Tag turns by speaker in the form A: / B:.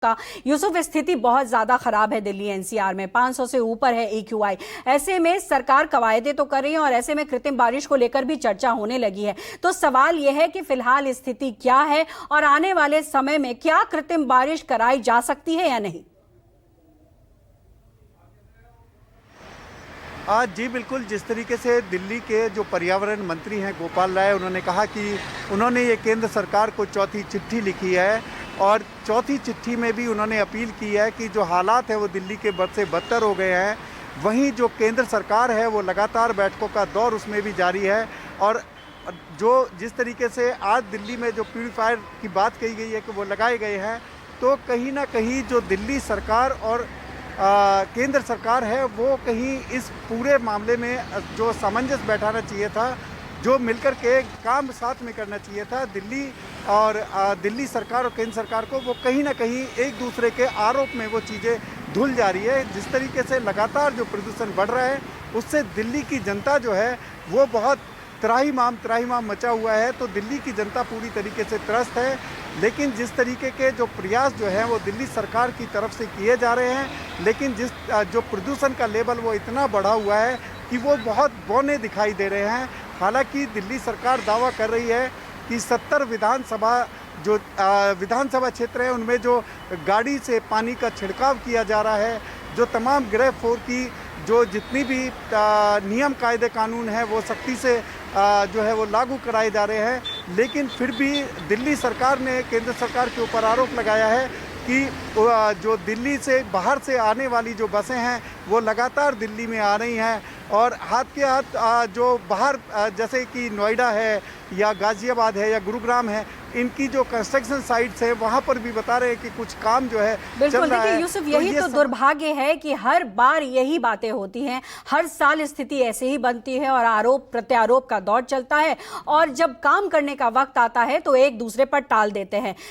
A: का यूसुफ, स्थिति बहुत ज्यादा खराब है दिल्ली एनसीआर में। 500 से ऊपर है एक्यूआई। ऐसे में सरकार कवायदे तो कर रही है और ऐसे में कृत्रिम बारिश को लेकर भी चर्चा होने लगी है। तो सवाल यह है कि फिलहाल स्थिति क्या है और आने वाले समय में क्या कृत्रिम बारिश कराई जा सकती है या नहीं।
B: आज जी बिल्कुल, जिस तरीके से दिल्ली के जो पर्यावरण मंत्री हैं गोपाल राय, उन्होंने कहा कि उन्होंने ये केंद्र सरकार को चौथी चिट्ठी लिखी है और चौथी चिट्ठी में भी उन्होंने अपील की है कि जो हालात है वो दिल्ली के बद से बदतर हो गए हैं। वहीं जो केंद्र सरकार है वो लगातार बैठकों का दौर उसमें भी जारी है और जो जिस तरीके से आज दिल्ली में जो प्यूरीफायर की बात कही गई है कि वो लगाए गए हैं, तो कहीं ना कहीं जो दिल्ली सरकार और केंद्र सरकार है वो कहीं इस पूरे मामले में जो सामंजस्य बैठाना चाहिए था, जो मिलकर के काम साथ में करना चाहिए था दिल्ली और दिल्ली सरकार और केंद्र सरकार को, वो कहीं ना कहीं एक दूसरे के आरोप में वो चीज़ें धुल जा रही है। जिस तरीके से लगातार जो प्रदूषण बढ़ रहा है उससे दिल्ली की जनता जो है वो बहुत त्राहिमाम मचा हुआ है। तो दिल्ली की जनता पूरी तरीके से त्रस्त है, लेकिन जिस तरीके के जो प्रयास जो हैं वो दिल्ली सरकार की तरफ से किए जा रहे हैं, लेकिन जो प्रदूषण का लेवल वो इतना बढ़ा हुआ है कि वो बहुत बौने दिखाई दे रहे हैं। हालांकि दिल्ली सरकार दावा कर रही है कि 70 विधानसभा क्षेत्र है उनमें जो गाड़ी से पानी का छिड़काव किया जा रहा है, जो तमाम ग्रेड 4 की जो जितनी भी नियम कायदे कानून है वो सख्ती से जो है वो लागू कराए जा रहे हैं। लेकिन फिर भी दिल्ली सरकार ने केंद्र सरकार के ऊपर आरोप लगाया है कि जो दिल्ली से बाहर से आने वाली जो बसें हैं वो लगातार दिल्ली में आ रही हैं और हाथ के हाथ जो बाहर जैसे कि नोएडा है या गाजियाबाद है या गुरुग्राम है, इनकी जो कंस्ट्रक्शन साइट्स है वहां पर भी बता रहे हैं कि कुछ काम जो है
A: बिल्कुल।
B: चल रहा है।
A: यूसुफ, यही तो दुर्भाग्य है कि हर बार यही बातें होती हैं, हर साल स्थिति ऐसे ही बनती है और आरोप प्रत्यारोप का दौर चलता है और जब काम करने का वक्त आता है तो एक दूसरे पर टाल देते हैं।